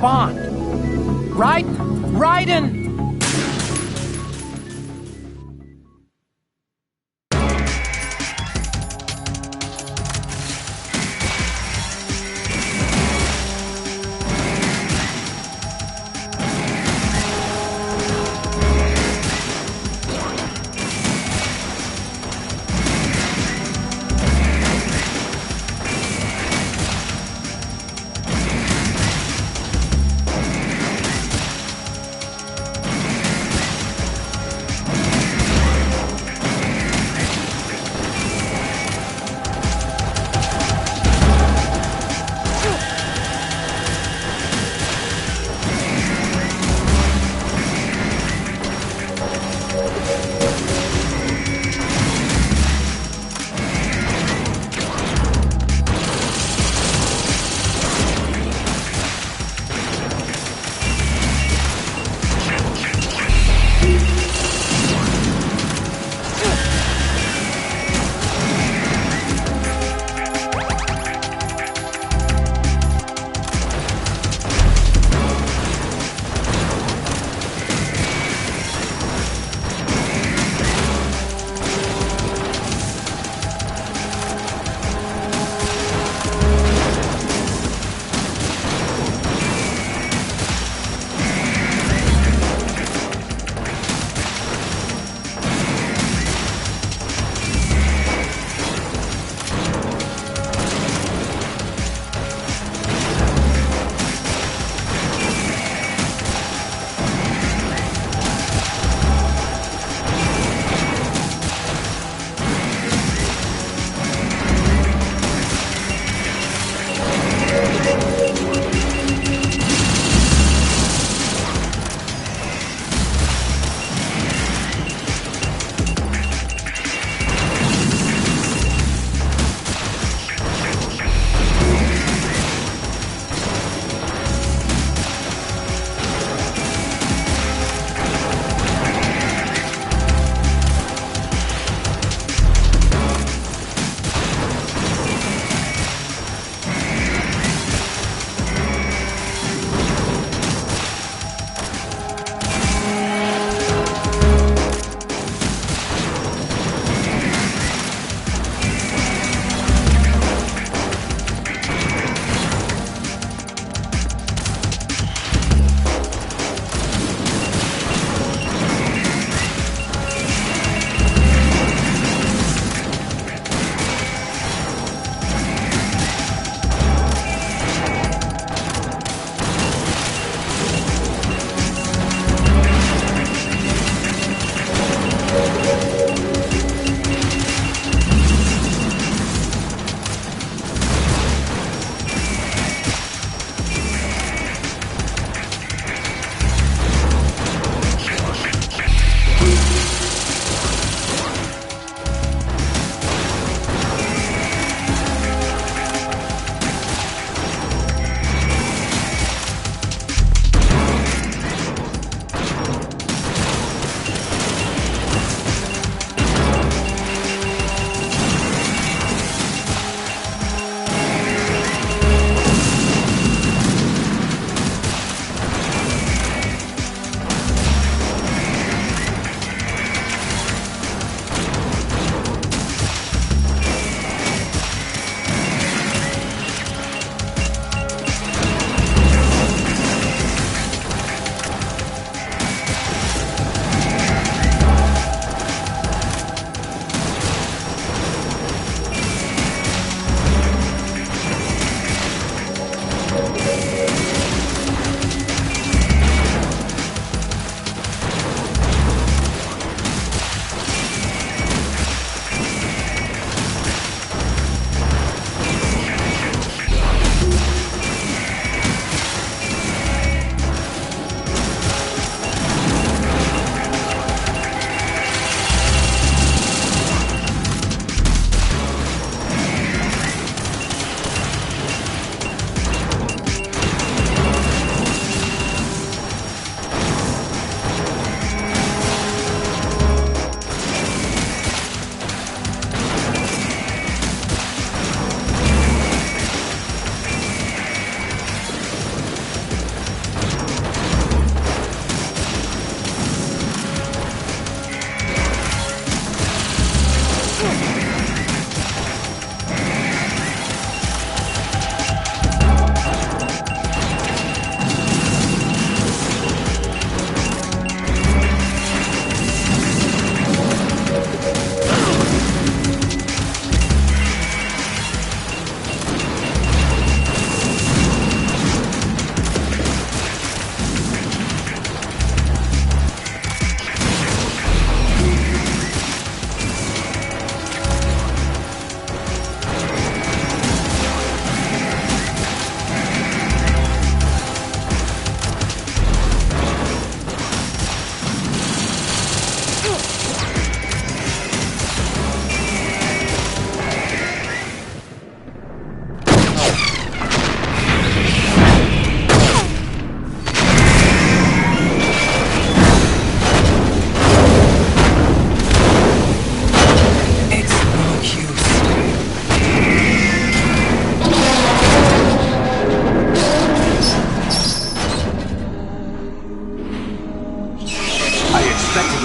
respond. Raiden!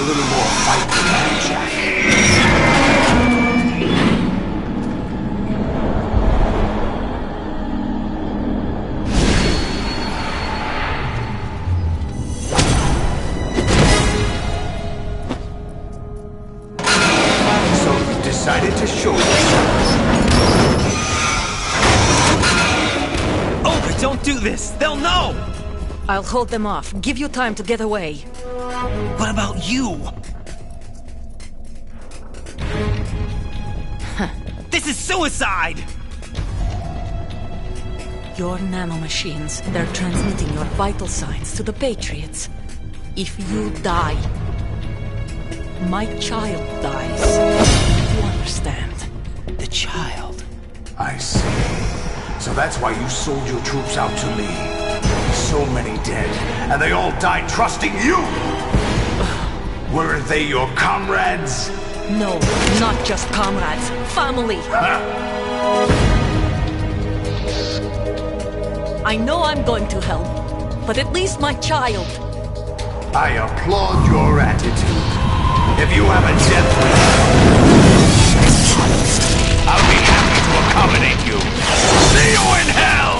little more fight than that, Jack. So you decided to show yourself. Oh, but don't do this! They'll know! I'll hold them off. Give you time to get away. What about you? This is suicide! Your nanomachines, they're transmitting your vital signs to the Patriots. If you die, my child dies. You understand? The child. I see. So that's why you sold your troops out to me. So many dead, and they all died trusting you! Weren't they your comrades? No, not just comrades. Family. Huh? I know I'm going to hell, but at least my child. I applaud your attitude. If you have a death wish, I'll be happy to accommodate you. See you in hell!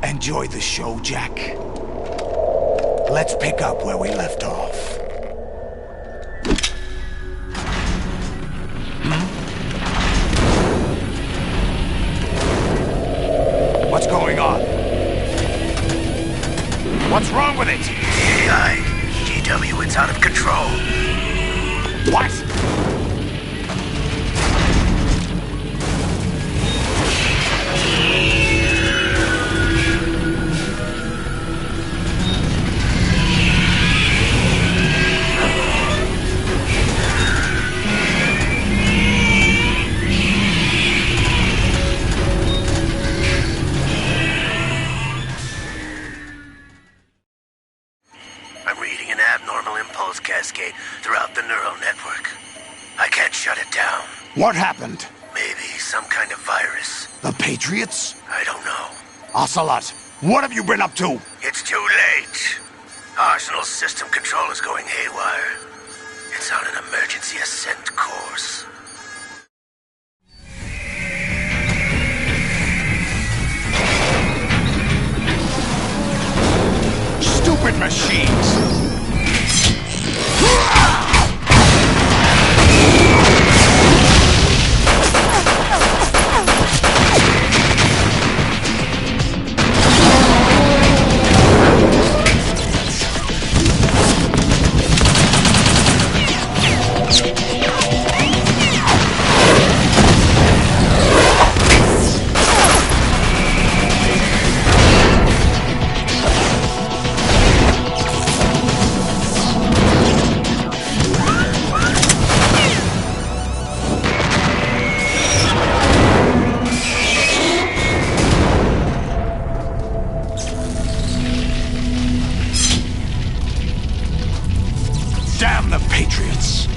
Enjoy the show, Jack. Let's pick up where we left off. What's going on? What's wrong with it? AI, GW, it's out of control. What? Cascade throughout the neural network. I can't shut it down. What happened? Maybe some kind of virus. The Patriots? I don't know. Ocelot, what have you been up to? It's too late. Arsenal's system control is going haywire. It's on an emergency ascent course. Stupid machines! Damn the Patriots!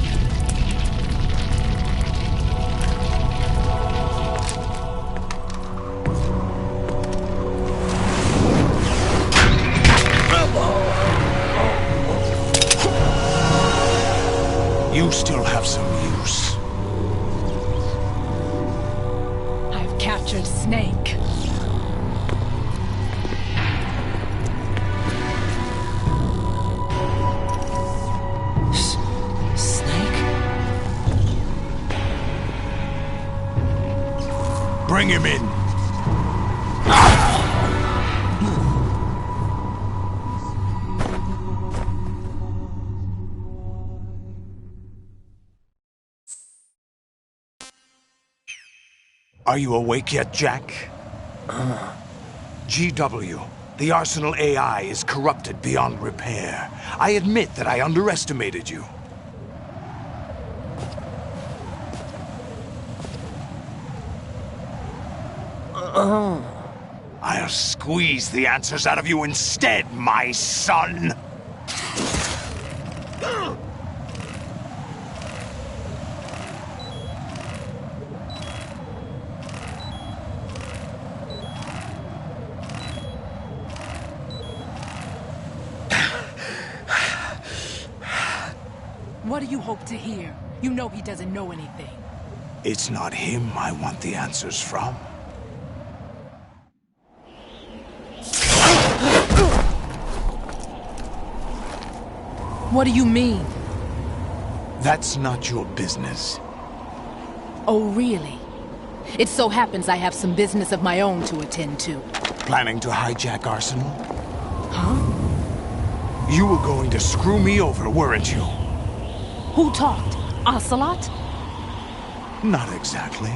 You still have some use. I've captured Snake. Bring him in. Are you awake yet, Jack? GW, the Arsenal AI is corrupted beyond repair. I admit that I underestimated you. I'll squeeze the answers out of you instead, my son! What do you hope to hear? You know he doesn't know anything. It's not him I want the answers from. What do you mean? That's not your business. Oh, really? It so happens I have some business of my own to attend to. Planning to hijack Arsenal? Huh? You were going to screw me over, weren't you? Who talked? Ocelot? Not exactly.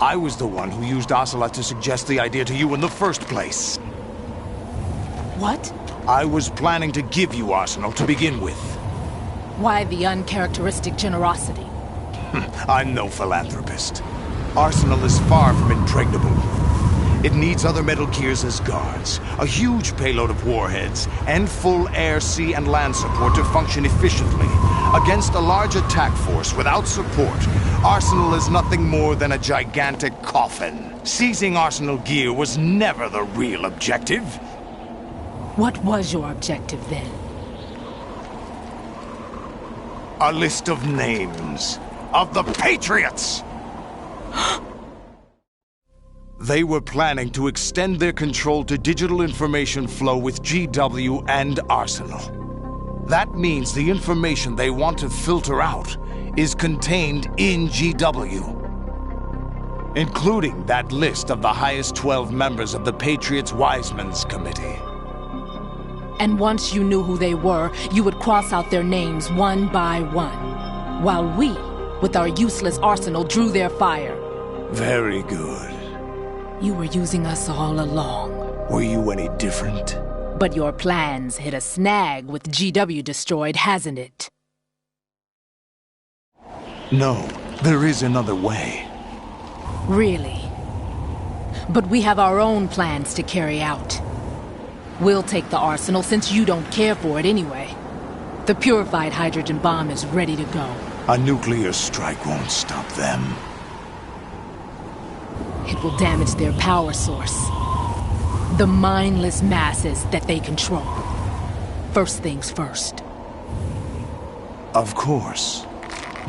I was the one who used Ocelot to suggest the idea to you in the first place. What? I was planning to give you Arsenal to begin with. Why the uncharacteristic generosity? I'm no philanthropist. Arsenal is far from impregnable. It needs other Metal Gears as guards, a huge payload of warheads, and full air, sea, and land support to function efficiently. Against a large attack force without support, Arsenal is nothing more than a gigantic coffin. Seizing Arsenal gear was never the real objective. What was your objective then? A list of names of the Patriots! They were planning to extend their control to digital information flow with GW and Arsenal. That means the information they want to filter out is contained in GW, including that list of the highest 12 members of the Patriots' Wiseman's Committee. And once you knew who they were, you would cross out their names one by one, while we, with our useless arsenal, drew their fire. Very good. You were using us all along. Were you any different? But your plans hit a snag with GW destroyed, hasn't it? No, there is another way. Really? But we have our own plans to carry out. We'll take the arsenal since you don't care for it anyway. The purified hydrogen bomb is ready to go. A nuclear strike won't stop them. It will damage their power source. The mindless masses that they control. First things first. Of course.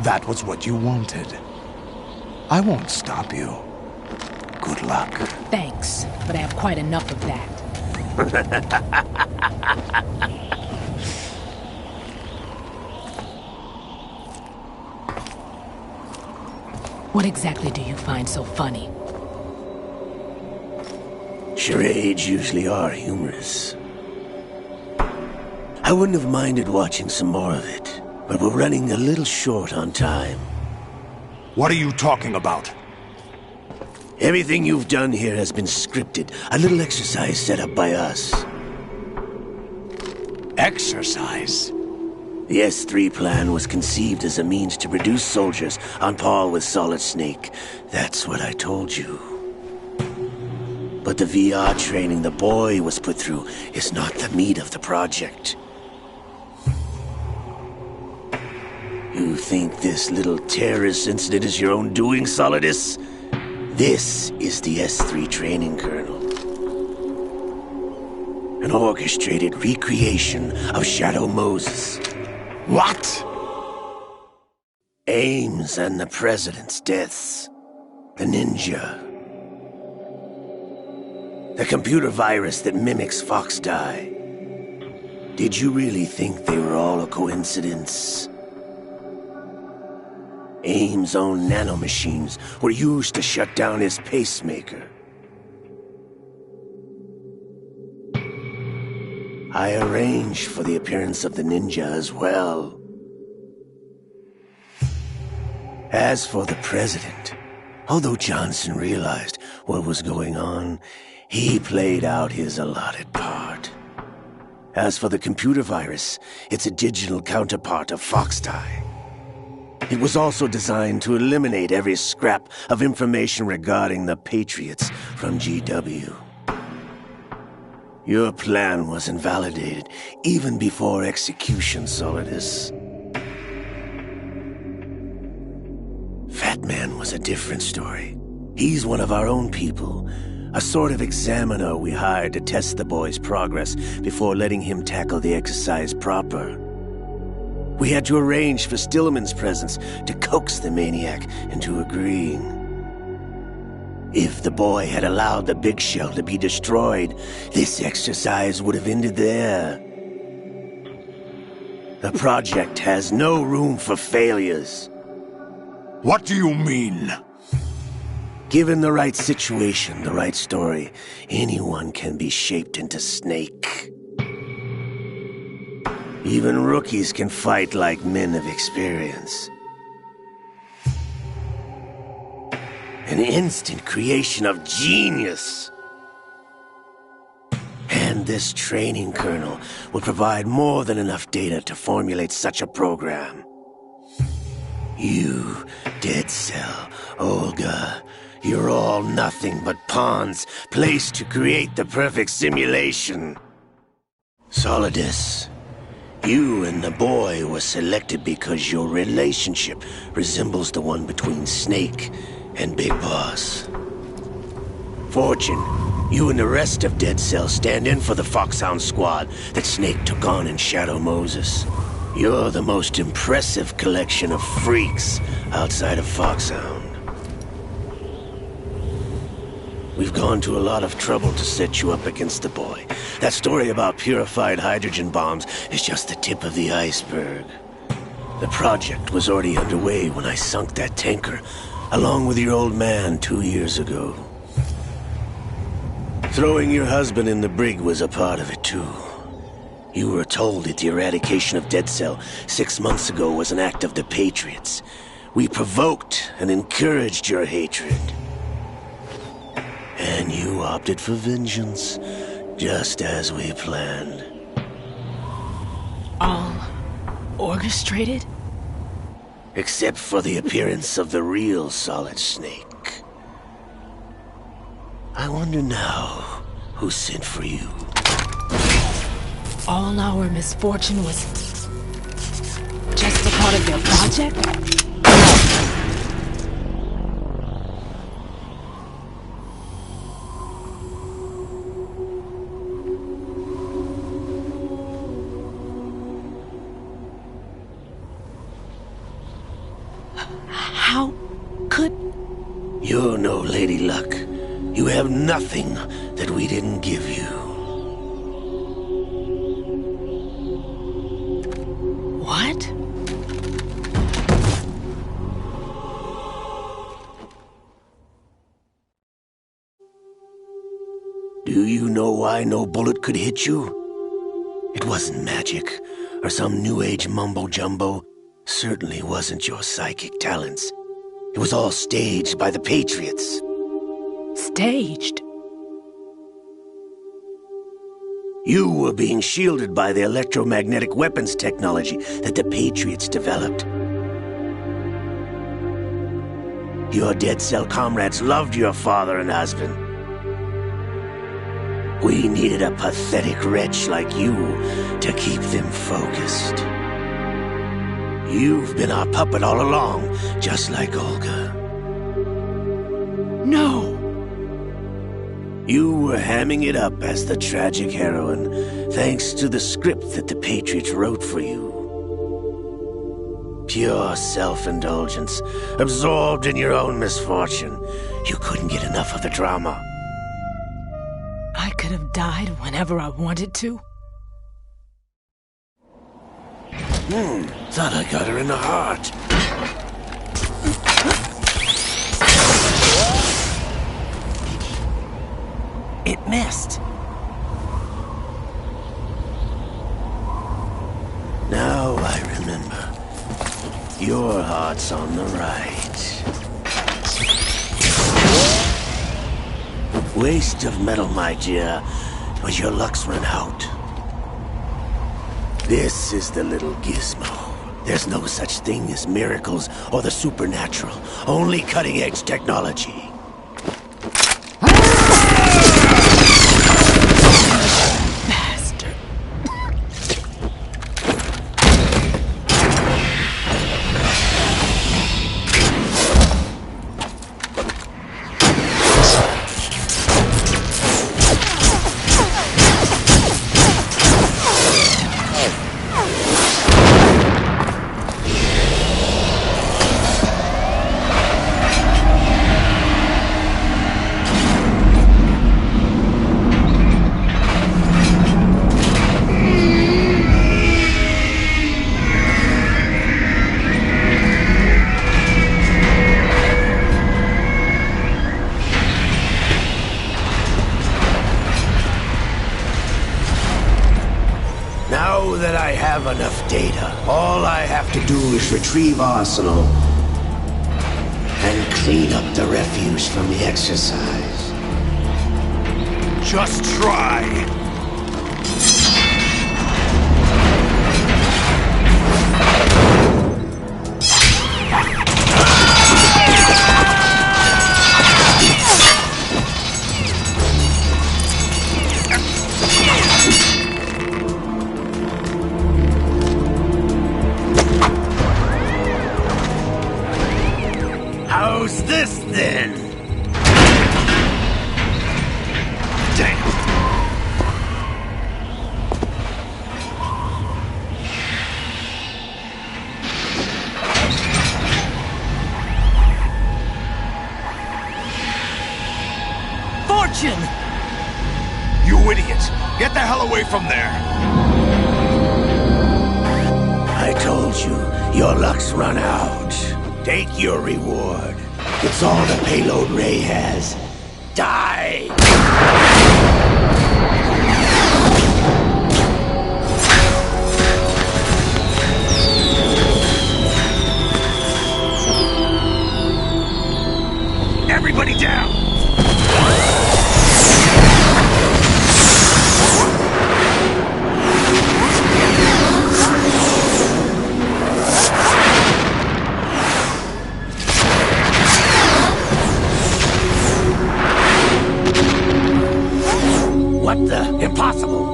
That was what you wanted. I won't stop you. Good luck. Thanks, but I have quite enough of that. What exactly do you find so funny? Charades usually are humorous. I wouldn't have minded watching some more of it, but we're running a little short on time. What are you talking about? Everything you've done here has been scripted, a little exercise set up by us. Exercise? The S3 plan was conceived as a means to produce soldiers on par with Solid Snake. That's what I told you. But the VR training the boy was put through is not the meat of the project. You think this little terrorist incident is your own doing, Solidus? This is the S3 training kernel. An orchestrated recreation of Shadow Moses. What? Ames and the President's deaths. The ninja. The computer virus that mimics Foxdie. Did you really think they were all a coincidence? AIM's own nanomachines were used to shut down his pacemaker. I arranged for the appearance of the ninja as well. As for the president, although Johnson realized what was going on, he played out his allotted part. As for the computer virus, it's a digital counterpart of Foxdie. It was also designed to eliminate every scrap of information regarding the Patriots from GW. Your plan was invalidated even before execution, Solidus. Fat Man was a different story. He's one of our own people, a sort of examiner we hired to test the boy's progress before letting him tackle the exercise proper. We had to arrange for Stillman's presence to coax the maniac into agreeing. If the boy had allowed the big shell to be destroyed, this exercise would have ended there. The project has no room for failures. What do you mean? Given the right situation, the right story, anyone can be shaped into Snake. Even rookies can fight like men of experience. An instant creation of genius. And this training kernel will provide more than enough data to formulate such a program. You, Dead Cell, Olga, you're all nothing but pawns placed to create the perfect simulation. Solidus, you and the boy were selected because your relationship resembles the one between Snake and Big Boss. Fortune, you and the rest of Dead Cell stand in for the Foxhound squad that Snake took on in Shadow Moses. You're the most impressive collection of freaks outside of Foxhound. We've gone to a lot of trouble to set you up against the boy. That story about purified hydrogen bombs is just the tip of the iceberg. The project was already underway when I sunk that tanker, along with your old man 2 years ago. Throwing your husband in the brig was a part of it too. You were told that the eradication of Dead Cell 6 months ago was an act of the Patriots. We provoked and encouraged your hatred. And you opted for vengeance, just as we planned. All orchestrated? Except for the appearance of the real Solid Snake. I wonder now who sent for you. All our misfortune was just a part of their project? How could... You're no Lady Luck. You have nothing that we didn't give you. What? Do you know why no bullet could hit you? It wasn't magic, or some new age mumbo-jumbo. Certainly wasn't your psychic talents. It was all staged by the Patriots. Staged? You were being shielded by the electromagnetic weapons technology that the Patriots developed. Your Dead Cell comrades loved your father and husband. We needed a pathetic wretch like you to keep them focused. You've been our puppet all along, just like Olga. No! You were hamming it up as the tragic heroine, thanks to the script that the Patriots wrote for you. Pure self-indulgence, absorbed in your own misfortune. You couldn't get enough of the drama. I could have died whenever I wanted to. Thought I got her in the heart. It missed. Now I remember. Your heart's on the right. Waste of metal, my dear, but your luck's run out. This is the little gizmo. There's no such thing as miracles or the supernatural. Only cutting-edge technology. Bastard. Now that I have enough data, all I have to do is retrieve Arsenal and clean up the refuse from the exercise. Just try. How's this then? Damn. Fortune! You idiot! Get the hell away from there! I told you, your luck's run out. Take your reward. It's all the payload Ray has. Die! Everybody down! What the? Impossible!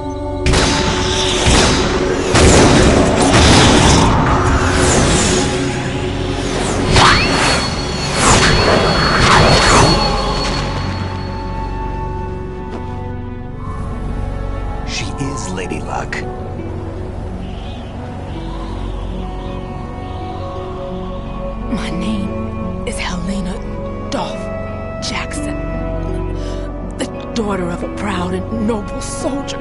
She is Lady Luck. My name is Helena Dolph Jackson, the daughter of a proud and noble soldier.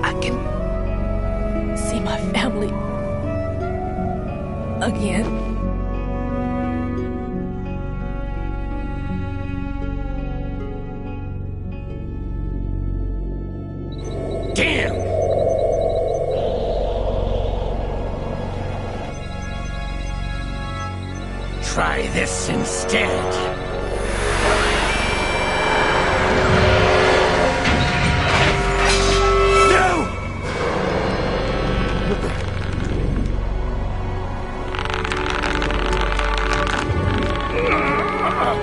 I can see my family again. Damn! Try this instead.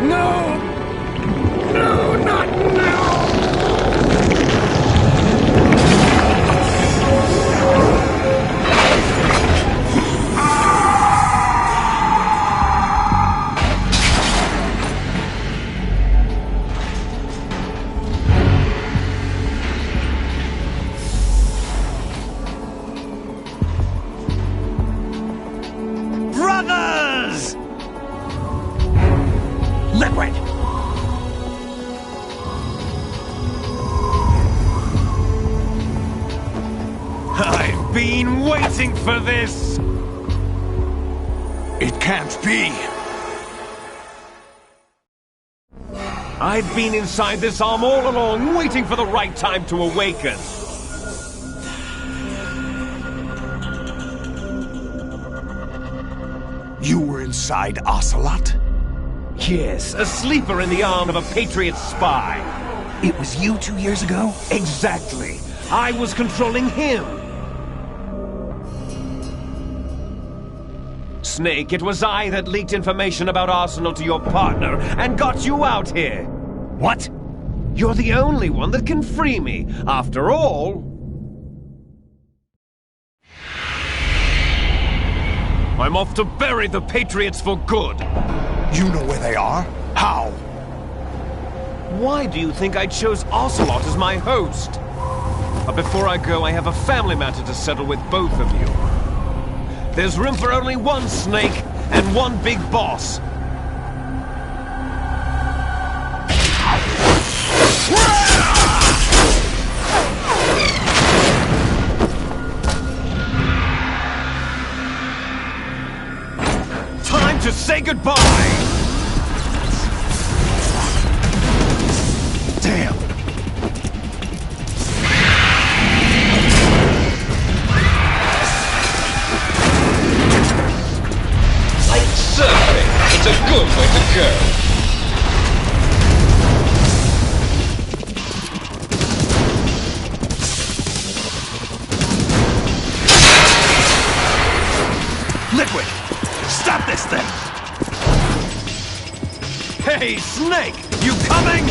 No! No, not now! Brothers! Liquid! I've been waiting for this! It can't be! I've been inside this arm all along, waiting for the right time to awaken. You were inside Ocelot? Yes, a sleeper in the arm of a Patriot spy. It was you 2 years ago? Exactly. I was controlling him. Snake, it was I that leaked information about Arsenal to your partner and got you out here. What? You're the only one that can free me. After all... I'm off to bury the Patriots for good. You know where they are? How? Why do you think I chose Ocelot as my host? But before I go, I have a family matter to settle with both of you. There's room for only one Snake and one big boss. Time to say goodbye! Damn! Like surfing, it's a good way to go. Liquid! Stop this thing! Hey, Snake! You coming?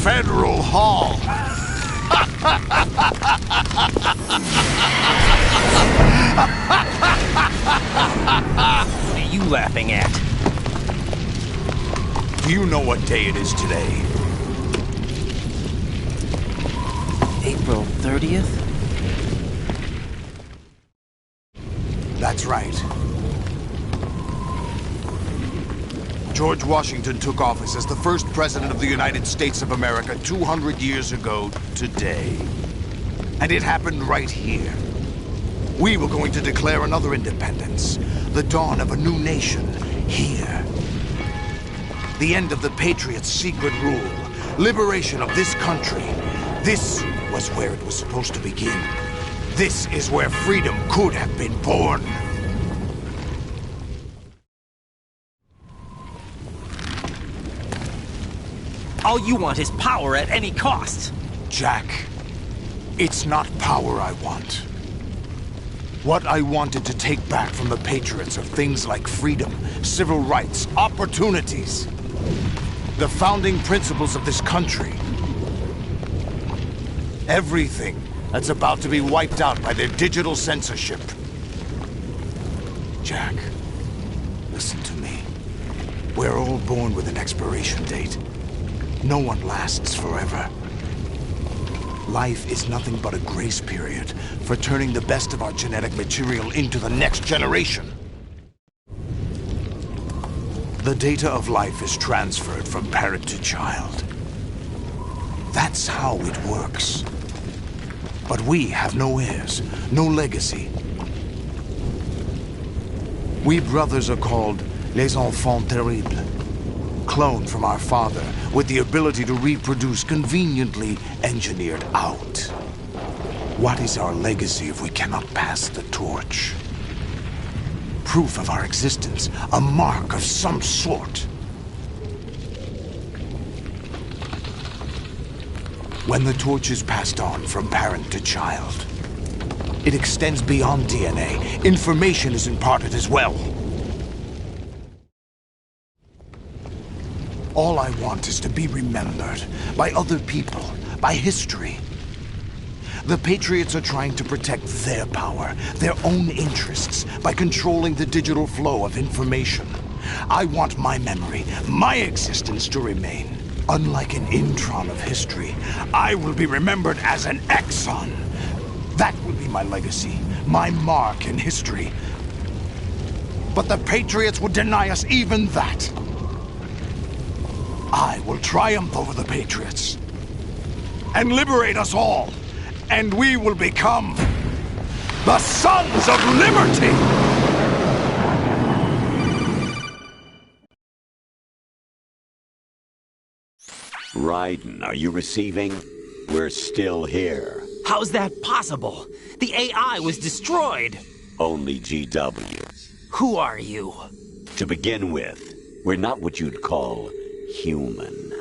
Federal Hall. What are you laughing at? Do you know what day it is today? April 30th? That's right. George Washington took office as the first president of the United States of America 200 years ago today. And it happened right here. We were going to declare another independence, the dawn of a new nation, here. The end of the Patriots' secret rule, liberation of this country. This was where it was supposed to begin. This is where freedom could have been born. All you want is power at any cost. Jack, it's not power I want. What I wanted to take back from the Patriots are things like freedom, civil rights, opportunities. The founding principles of this country. Everything that's about to be wiped out by their digital censorship. Jack, listen to me. We're all born with an expiration date. No one lasts forever. Life is nothing but a grace period for turning the best of our genetic material into the next generation. The data of life is transferred from parent to child. That's how it works. But we have no heirs, no legacy. We brothers are called les enfants terribles, cloned from our father with the ability to reproduce conveniently engineered out. What is our legacy if we cannot pass the torch? Proof of our existence, a mark of some sort. When the torch is passed on from parent to child, it extends beyond DNA. Information is imparted as well. All I want is to be remembered by other people, by history. The Patriots are trying to protect their power, their own interests, by controlling the digital flow of information. I want my memory, my existence to remain. Unlike an intron of history, I will be remembered as an exon. That will be my legacy, my mark in history. But the Patriots would deny us even that. I will triumph over the Patriots and liberate us all, and we will become the Sons of Liberty! Raiden, are you receiving? We're still here. How's that possible? The AI was destroyed. Only GW. Who are you? To begin with, we're not what you'd call human.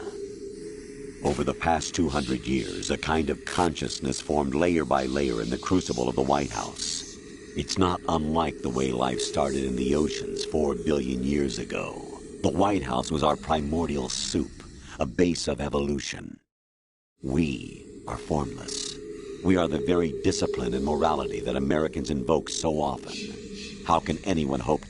Over the past 200 years, a kind of consciousness formed layer by layer in the crucible of the White House. It's not unlike the way life started in the oceans 4 billion years ago. The White House was our primordial soup, a base of evolution. We are formless. We are the very discipline and morality that Americans invoke so often. How can anyone hope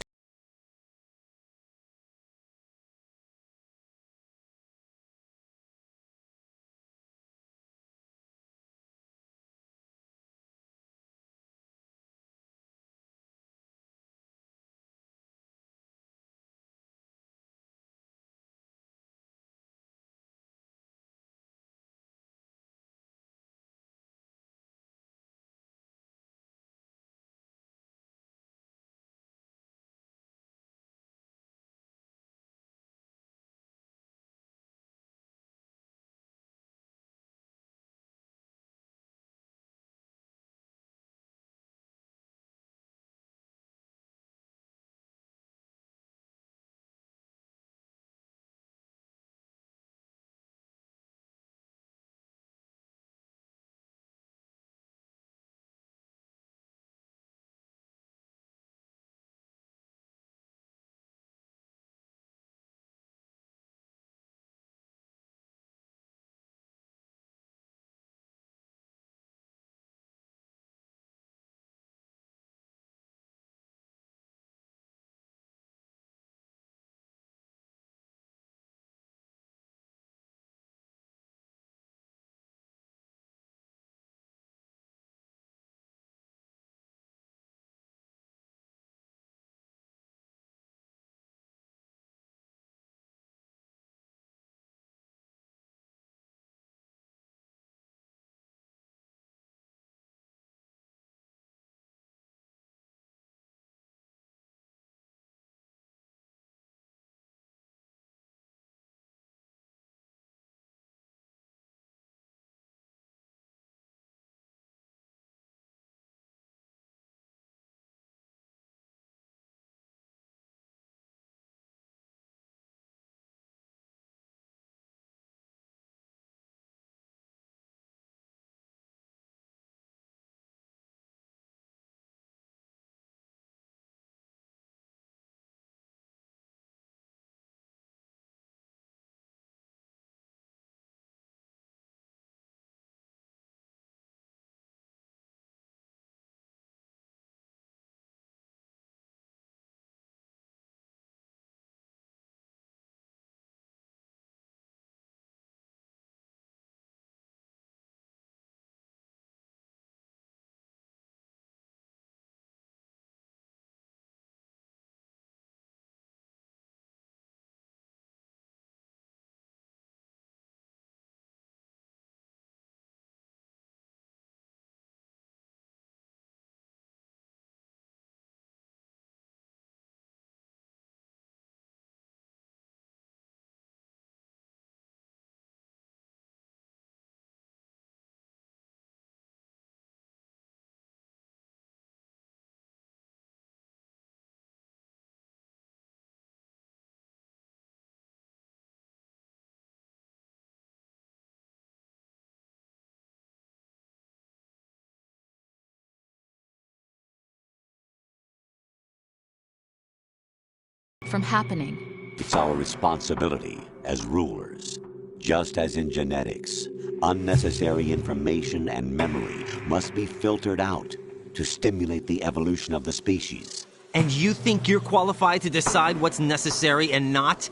from happening. It's our responsibility as rulers. Just as in genetics, unnecessary information and memory must be filtered out to stimulate the evolution of the species. And you think you're qualified to decide what's necessary and not?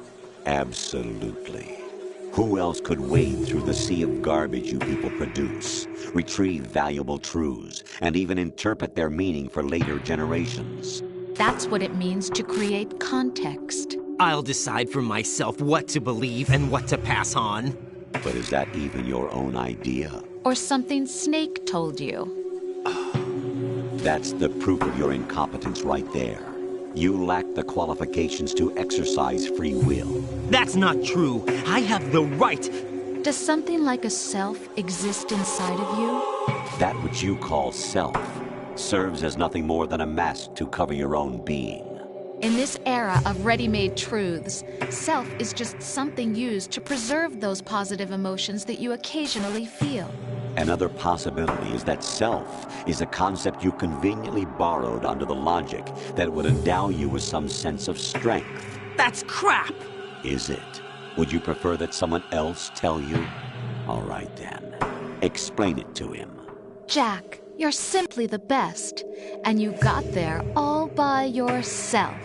Absolutely. Who else could wade through the sea of garbage you people produce, retrieve valuable truths, and even interpret their meaning for later generations? That's what it means to create context. I'll decide for myself what to believe and what to pass on. But is that even your own idea? Or something Snake told you? That's the proof of your incompetence right there. You lack the qualifications to exercise free will. That's not true. I have the right. Does something like a self exist inside of you? That which you call self serves as nothing more than a mask to cover your own being. In this era of ready-made truths, self is just something used to preserve those positive emotions that you occasionally feel. Another possibility is that self is a concept you conveniently borrowed under the logic that would endow you with some sense of strength. That's crap! Is it? Would you prefer that someone else tell you? All right then. Explain it to him. Jack, you're simply the best, and you got there all by yourself.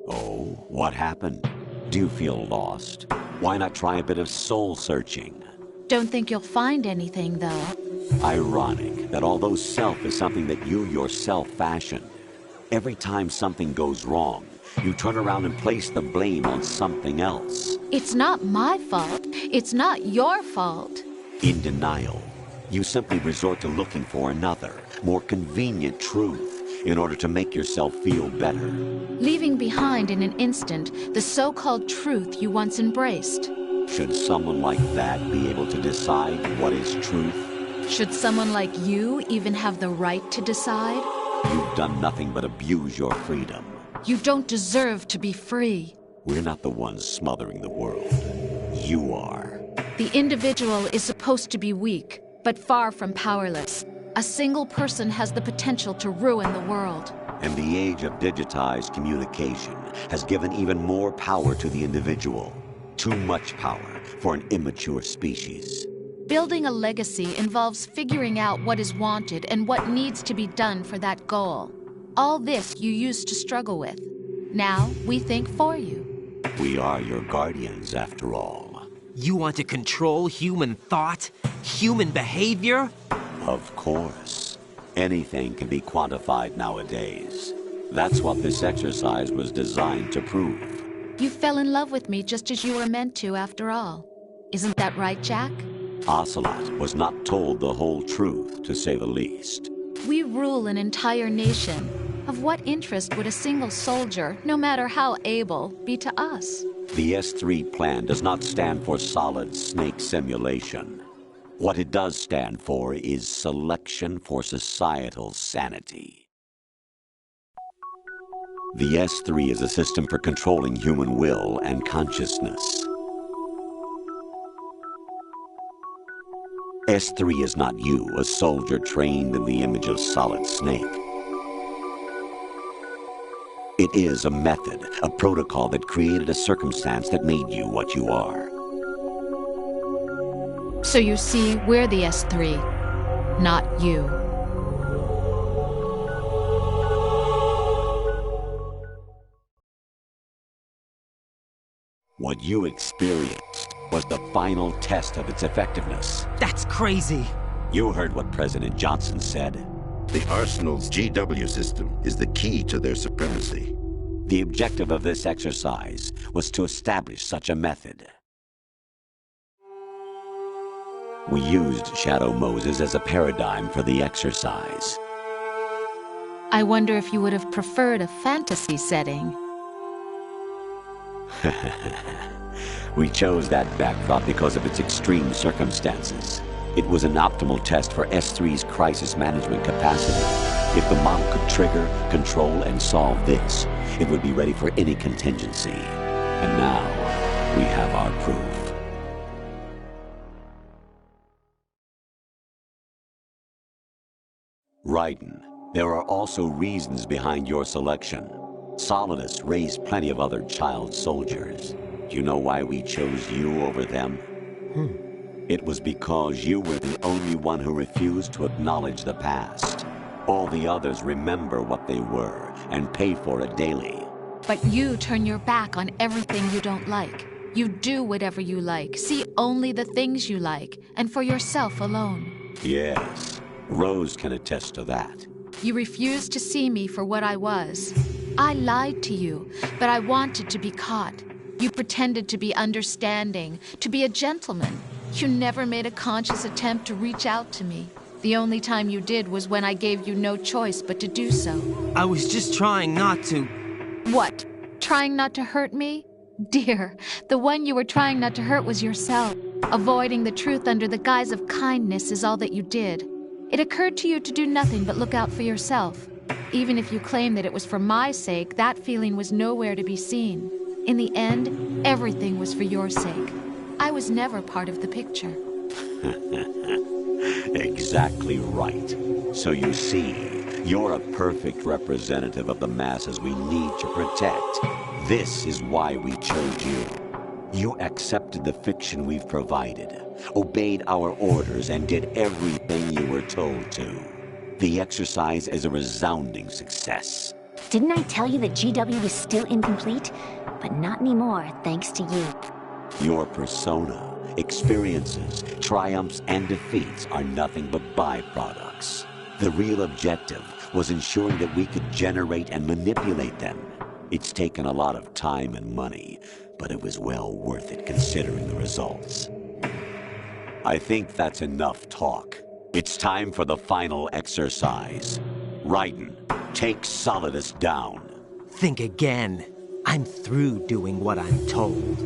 Oh, what happened? Do you feel lost? Why not try a bit of soul-searching? Don't think you'll find anything, though. Ironic that although self is something that you yourself fashioned, every time something goes wrong, you turn around and place the blame on something else. It's not my fault. It's not your fault. In denial, you simply resort to looking for another, more convenient truth in order to make yourself feel better. Leaving behind in an instant the so-called truth you once embraced. Should someone like that be able to decide what is truth? Should someone like you even have the right to decide? You've done nothing but abuse your freedom. You don't deserve to be free. We're not the ones smothering the world. You are. The individual is supposed to be weak, but far from powerless. A single person has the potential to ruin the world. And the age of digitized communication has given even more power to the individual. Too much power for an immature species. Building a legacy involves figuring out what is wanted and what needs to be done for that goal. All this you used to struggle with. Now we think for you. We are your guardians, after all. You want to control human thought? Human behavior? Of course. Anything can be quantified nowadays. That's what this exercise was designed to prove. You fell in love with me just as you were meant to, after all. Isn't that right, Jack? Ocelot was not told the whole truth, to say the least. We rule an entire nation. Of what interest would a single soldier, no matter how able, be to us? The S3 plan does not stand for solid snake simulation. What it does stand for is selection for societal sanity. The S3 is a system for controlling human will and consciousness. S3 is not you, a soldier trained in the image of Solid Snake. It is a method, a protocol that created a circumstance that made you what you are. So you see, we're the S3, not you. What you experienced was the final test of its effectiveness. That's crazy. You heard what President Johnson said. The Arsenal's GW system is the key to their supremacy. The objective of this exercise was to establish such a method. We used Shadow Moses as a paradigm for the exercise. I wonder if you would have preferred a fantasy setting. We chose that backdrop because of its extreme circumstances. It was an optimal test for S3's crisis management capacity. If the model could trigger, control, and solve this, it would be ready for any contingency. And now, we have our proof. Raiden, there are also reasons behind your selection. Solidus raised plenty of other child soldiers. Do you know why we chose you over them? It was because you were the only one who refused to acknowledge the past. All the others remember what they were and pay for it daily. But you turn your back on everything you don't like. You do whatever you like, see only the things you like, and for yourself alone. Yes, Rose can attest to that. You refused to see me for what I was. I lied to you, but I wanted to be caught. You pretended to be understanding, to be a gentleman. You never made a conscious attempt to reach out to me. The only time you did was when I gave you no choice but to do so. I was just trying not to... What? Trying not to hurt me? Dear, the one you were trying not to hurt was yourself. Avoiding the truth under the guise of kindness is all that you did. It occurred to you to do nothing but look out for yourself. Even if you claim that it was for my sake, that feeling was nowhere to be seen. In the end, everything was for your sake. I was never part of the picture. Exactly right. So you see, you're a perfect representative of the masses we need to protect. This is why we chose you. You accepted the fiction we've provided, obeyed our orders, and did everything you were told to. The exercise is a resounding success. Didn't I tell you that GW was still incomplete? But not anymore, thanks to you. Your persona, experiences, triumphs, and defeats are nothing but byproducts. The real objective was ensuring that we could generate and manipulate them. It's taken a lot of time and money, but it was well worth it considering the results. I think that's enough talk. It's time for the final exercise. Raiden, take Solidus down. Think again. I'm through doing what I'm told.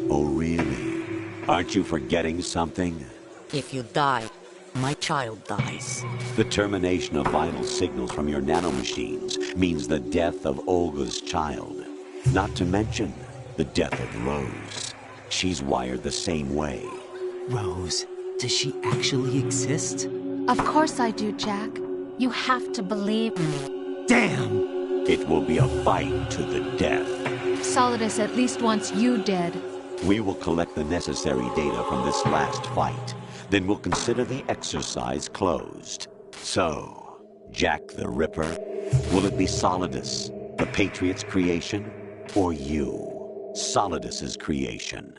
Oh, really? Aren't you forgetting something? If you die, my child dies. The termination of vital signals from your nanomachines means the death of Olga's child. Not to mention the death of Rose. She's wired the same way. Rose, does she actually exist? Of course I do, Jack. You have to believe me. Damn! It will be a fight to the death. Solidus at least wants you dead. We will collect the necessary data from this last fight. Then we'll consider the exercise closed. So, Jack the Ripper, will it be Solidus, the Patriot's creation, or you, Solidus's creation?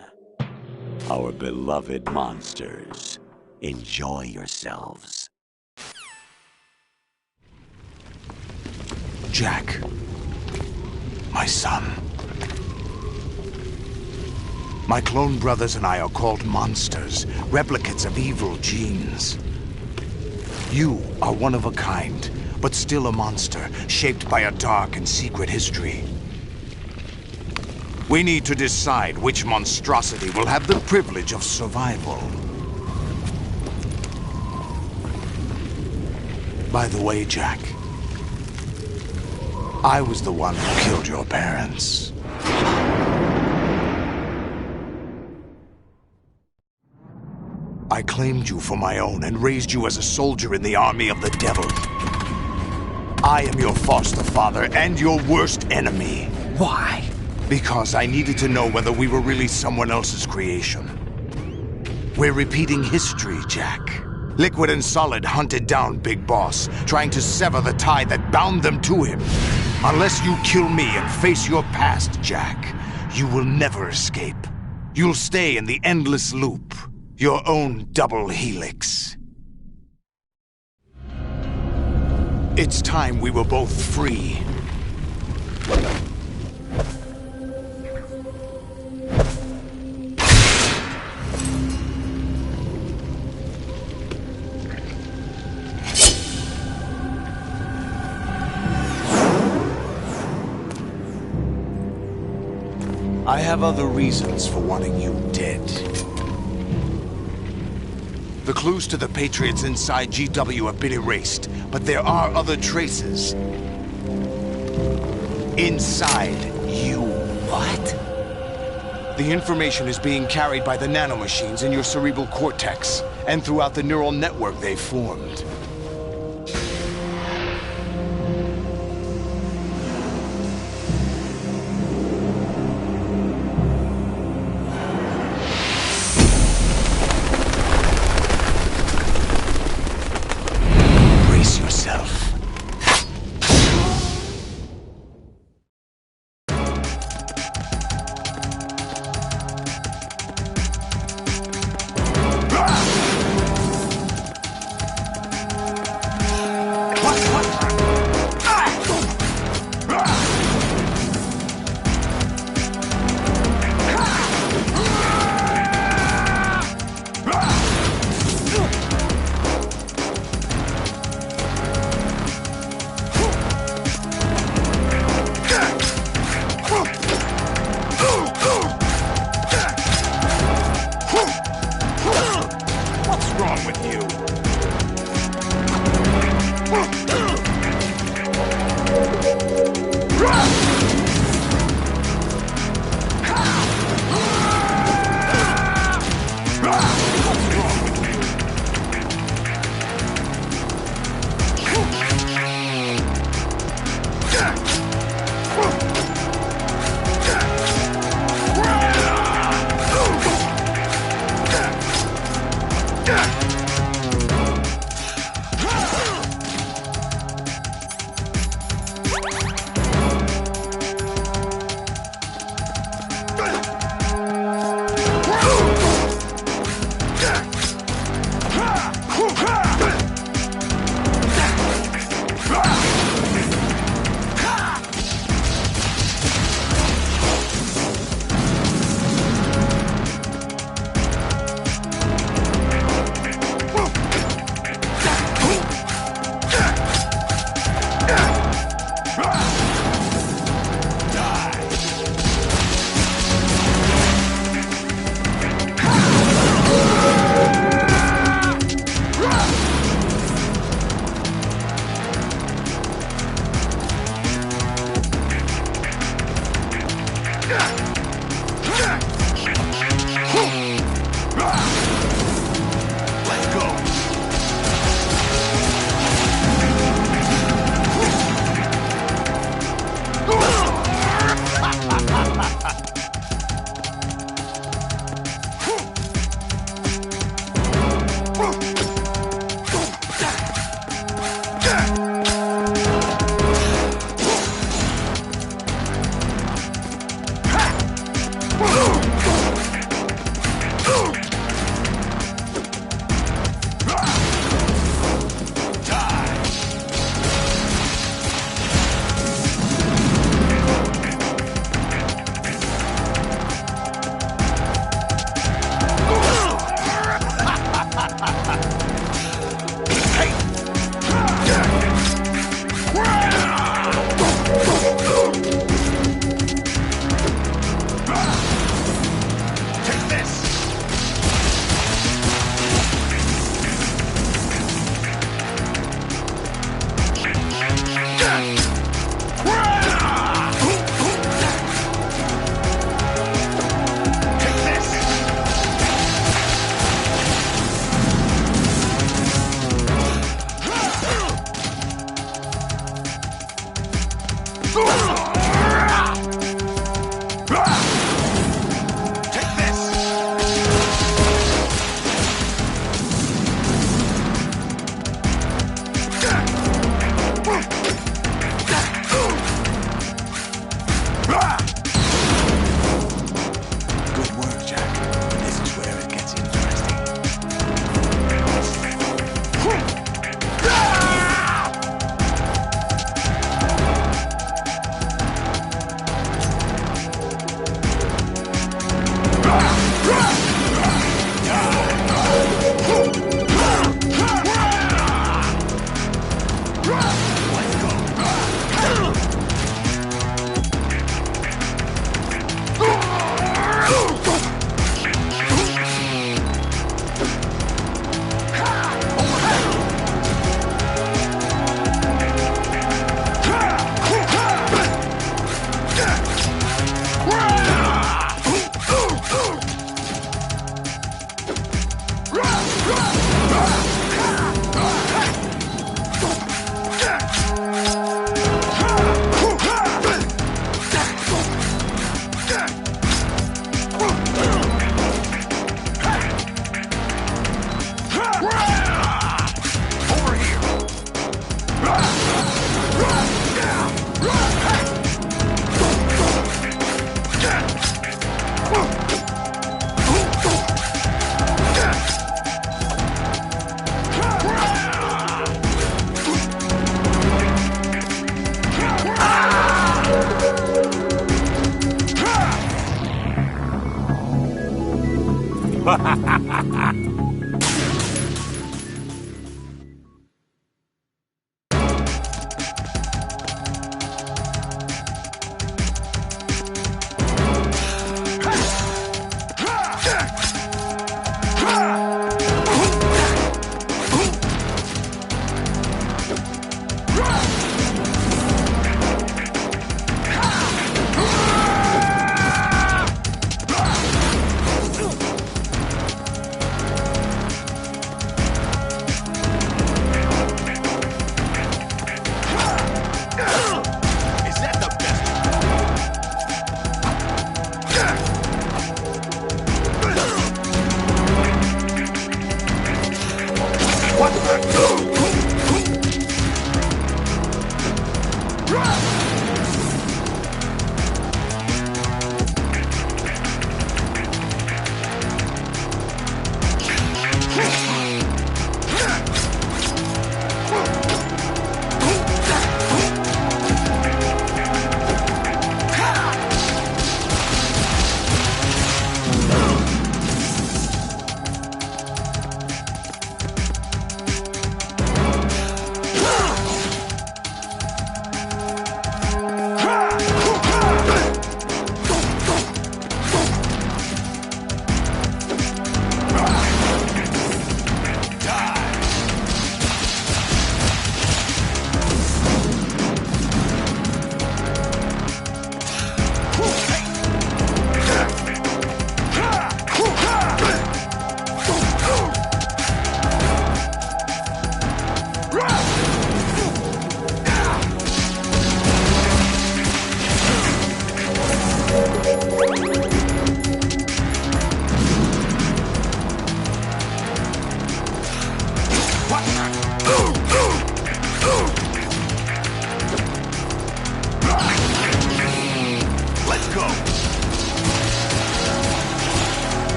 Our beloved monsters, enjoy yourselves. Jack, my son. My clone brothers and I are called monsters, replicates of evil genes. You are one of a kind, but still a monster, shaped by a dark and secret history. We need to decide which monstrosity will have the privilege of survival. By the way, Jack, I was the one who killed your parents. I claimed you for my own and raised you as a soldier in the army of the devil. I am your foster father and your worst enemy. Why? Because I needed to know whether we were really someone else's creation. We're repeating history, Jack. Liquid and Solid hunted down Big Boss, trying to sever the tie that bound them to him. Unless you kill me and face your past, Jack, you will never escape. You'll stay in the endless loop. Your own double helix. It's time we were both free. I have other reasons for wanting you dead. The clues to the Patriots inside GW have been erased, but there are other traces. Inside you. What? The information is being carried by the nanomachines in your cerebral cortex, and throughout the neural network they've formed.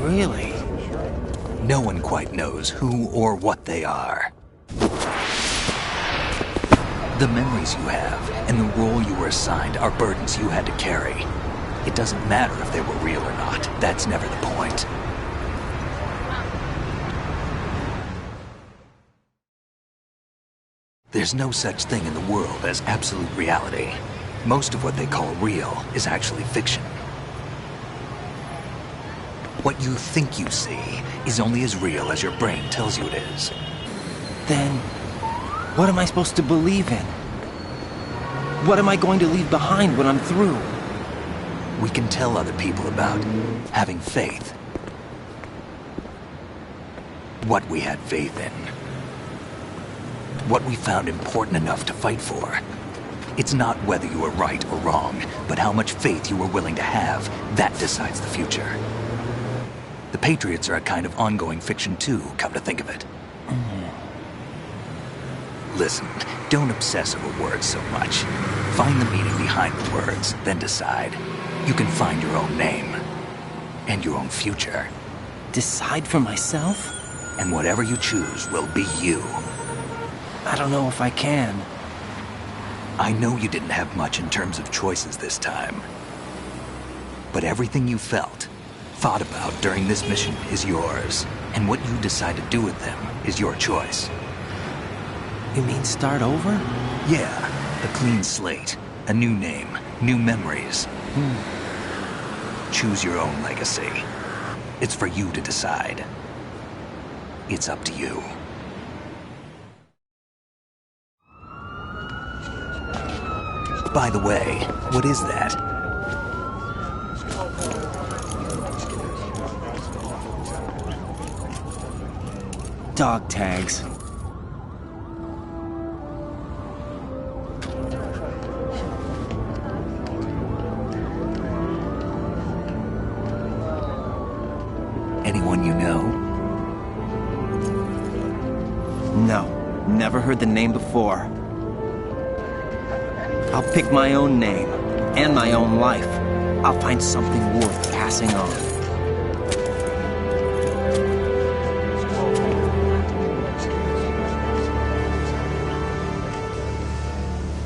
Really? No one quite knows who or what they are. The memories you have and the role you were assigned are burdens you had to carry. It doesn't matter if they were real or not. That's never the point. There's no such thing in the world as absolute reality. Most of what they call real is actually fiction. What you think you see is only as real as your brain tells you it is. Then, what am I supposed to believe in? What am I going to leave behind when I'm through? We can tell other people about having faith. What we had faith in. What we found important enough to fight for. It's not whether you were right or wrong, but how much faith you were willing to have. That decides the future. The Patriots are a kind of ongoing fiction too, come to think of it. Listen, don't obsess over words so much. Find the meaning behind the words, then decide. You can find your own name. And your own future. Decide for myself? And whatever you choose will be you. I don't know if I can. I know you didn't have much in terms of choices this time. But everything you felt, thought about during this mission is yours. And what you decide to do with them is your choice. You mean start over? Yeah, a clean slate, a new name, new memories. Choose your own legacy. It's for you to decide. It's up to you. By the way, what is that? Dog tags. Anyone you know? No, never heard the name before. I'll pick my own name, and my own life. I'll find something worth passing on.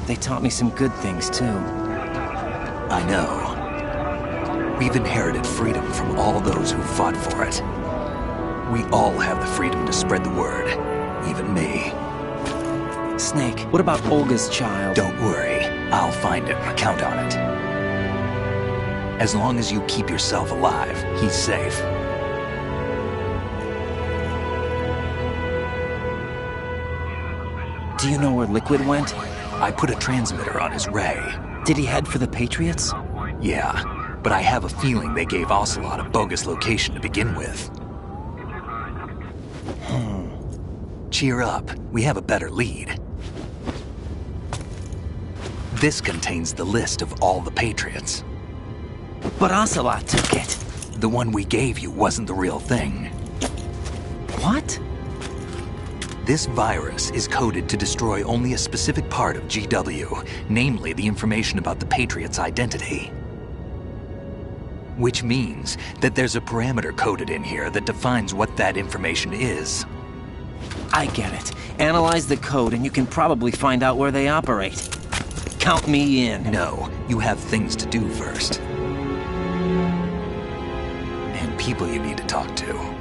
They taught me some good things, too. I know. We've inherited freedom from all those who fought for it. We all have the freedom to spread the word, even me. Snake, what about Olga's child? Don't worry. I'll find him. Count on it. As long as you keep yourself alive, he's safe. Do you know where Liquid went? I put a transmitter on his ray. Did he head for the Patriots? Yeah, but I have a feeling they gave Ocelot a bogus location to begin with. Cheer up. We have a better lead. This contains the list of all the Patriots. But Ocelot took it. The one we gave you wasn't the real thing. What? This virus is coded to destroy only a specific part of GW, namely the information about the Patriots' identity. Which means that there's a parameter coded in here that defines what that information is. I get it. Analyze the code and you can probably find out where they operate. Count me in. No, you have things to do first. And people you need to talk to.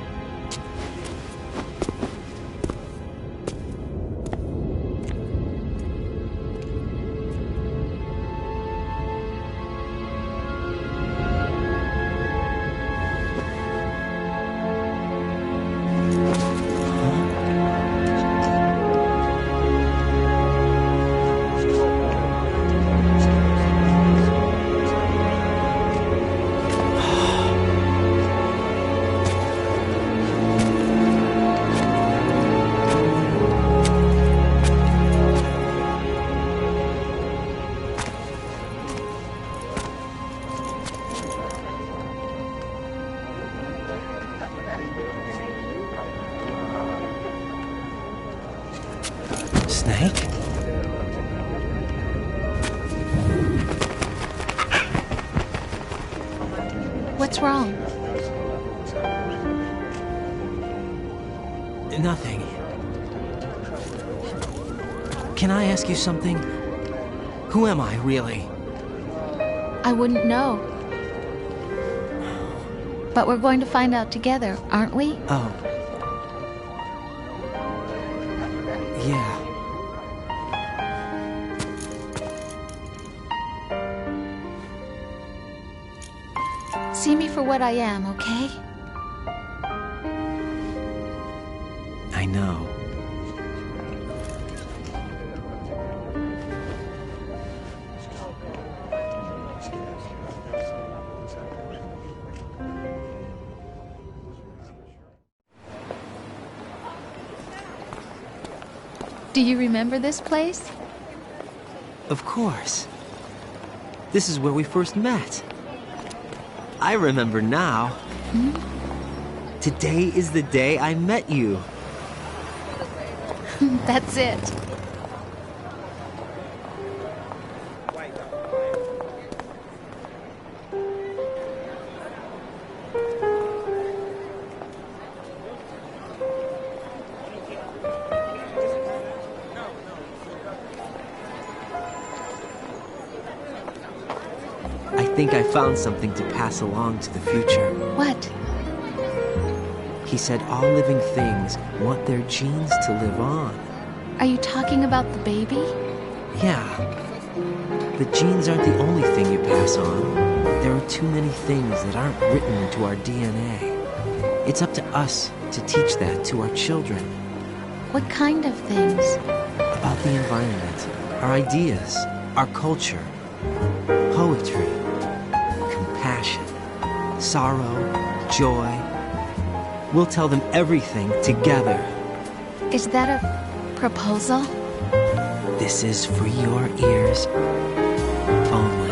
Snake? What's wrong? Nothing. Can I ask you something? Who am I, really? I wouldn't know. But we're going to find out together, aren't we? Oh. Yeah. See me for what I am, okay? I know. Do you remember this place? Of course. This is where we first met. I remember now. Today is the day I met you. That's it. I think I found something to pass along to the future. What? He said all living things want their genes to live on. Are you talking about the baby? Yeah. The genes aren't the only thing you pass on. There are too many things that aren't written into our DNA. It's up to us to teach that to our children. What kind of things? About the environment, our ideas, our culture, poetry, compassion, sorrow, joy. We'll tell them everything together. Is that a proposal? This is for your ears only.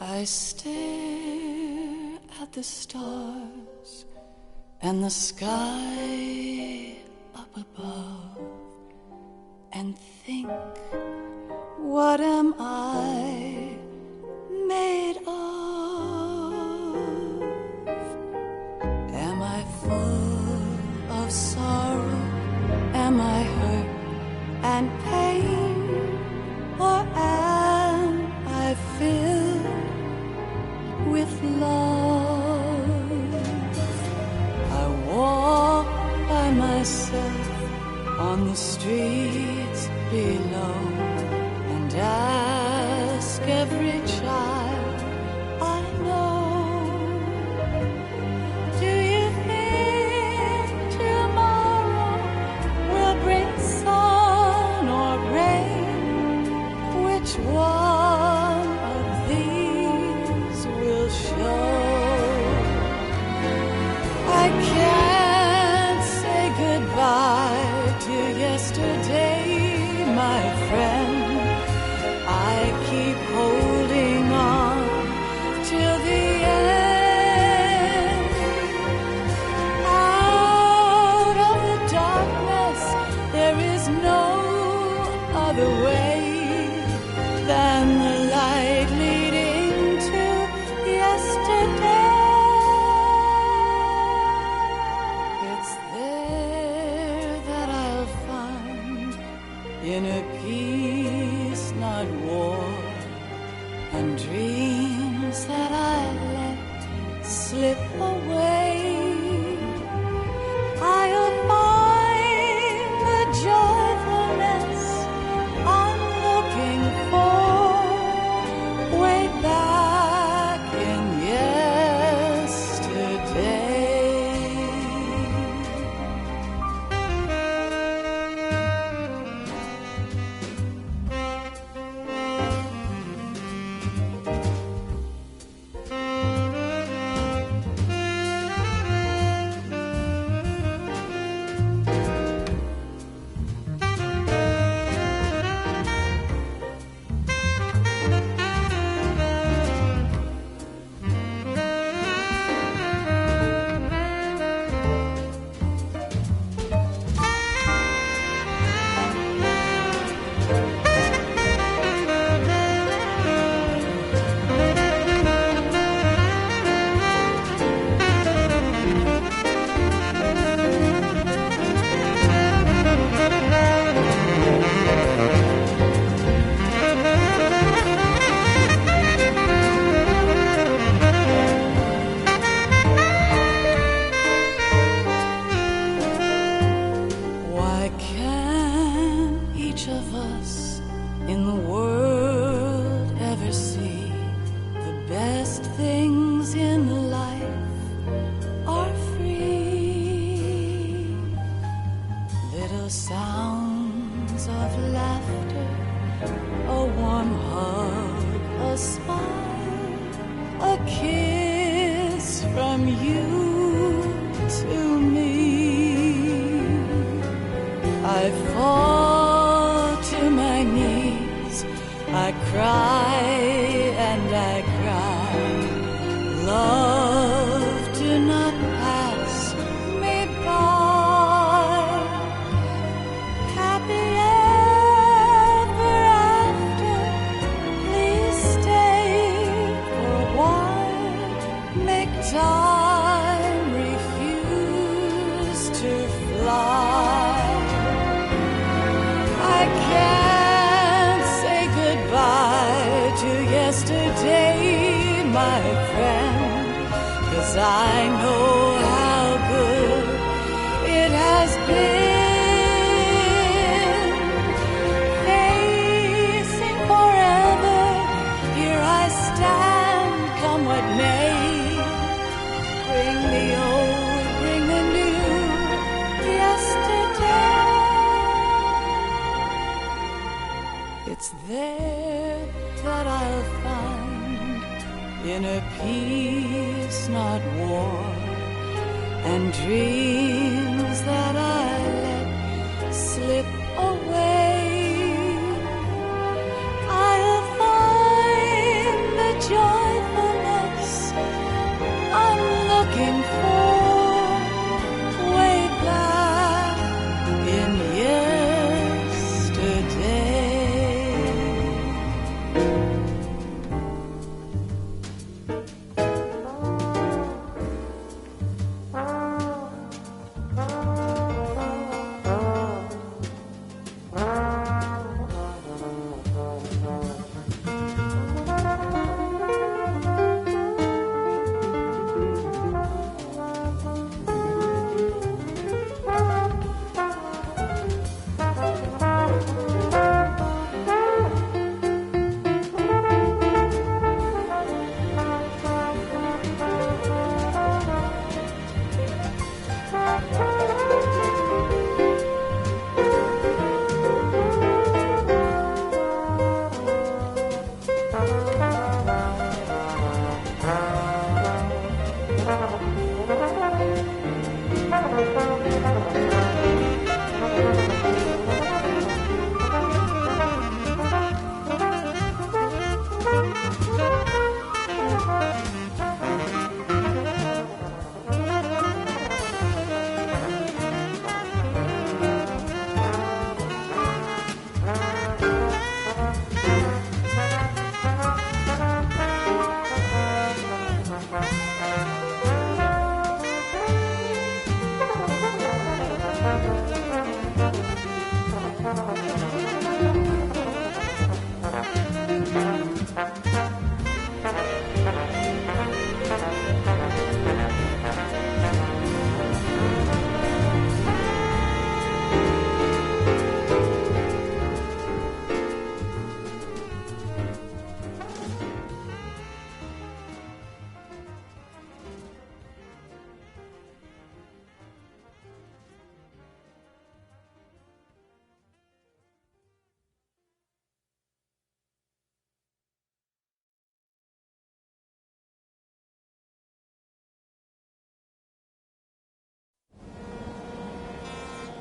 I stare at the stars and the sky up above and think, what am I made of? Am I full of sorrow? Am I hurt and pain? Or am I filled with love? I walk by myself on the streets below and ask every child I know, do you think tomorrow will bring sun or rain? Which one of these will show? I can't say goodbye to yesterday, my friend. I keep holding on till the end. Out of the darkness, there is no other way than the light leading to yesterday. It's there that I'll find inner peace, not war, and dreams that I let slip away. I'll find the joyfulness I'm looking for way back in yesterday. each of us in the world ever see? The best things in life are free. Little sounds of laughter, a warm hug, a smile, a kiss from you to me. I fall to my knees, I cry and I cry. Love, do not pass me by. Happy ever after, please stay for a while. Make time refuse to fly. I can't say goodbye to yesterday, my friend, 'cause I know how good it has been. Facing forever, here I stand, come what may. Bring the old, bring the new, yesterday. It's there that I'll find inner peace, not war, and dreams that I let slip away. I'll find the joyfulness I'm looking for way back in yesterday.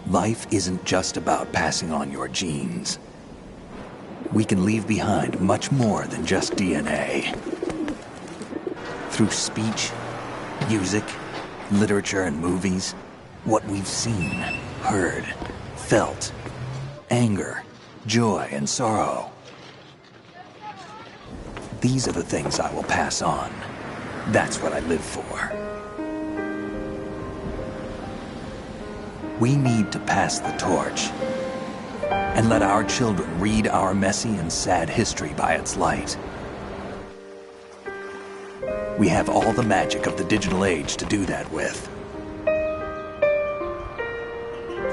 Life isn't just about passing on your genes. We can leave behind much more than just DNA. Through speech, music, literature, and movies, what we've seen, heard, felt, anger, joy, and sorrow. These are the things I will pass on. That's what I live for. We need to pass the torch and let our children read our messy and sad history by its light. We have all the magic of the digital age to do that with.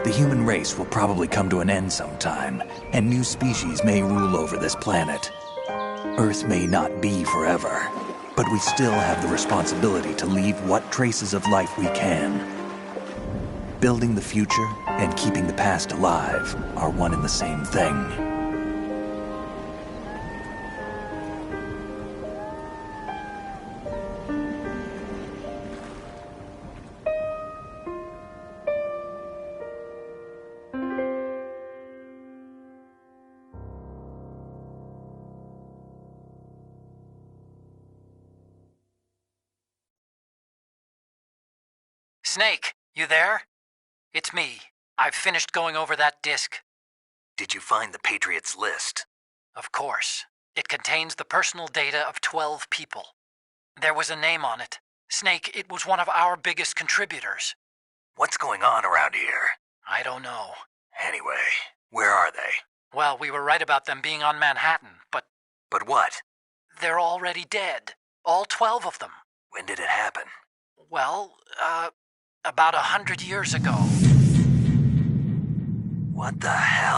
The human race will probably come to an end sometime, and new species may rule over this planet. Earth may not be forever, but we still have the responsibility to leave what traces of life we can. Building the future and keeping the past alive are one and the same thing. Snake, you there? It's me. I've finished going over that disk. Did you find the Patriots list? Of course. It contains the personal data of 12 people. There was a name on it. Snake, it was one of our biggest contributors. What's going on around here? I don't know. Anyway, where are they? Well, we were right about them being on Manhattan, but... But what? They're already dead. All 12 of them. When did it happen? Well, about 100 years ago. What the hell?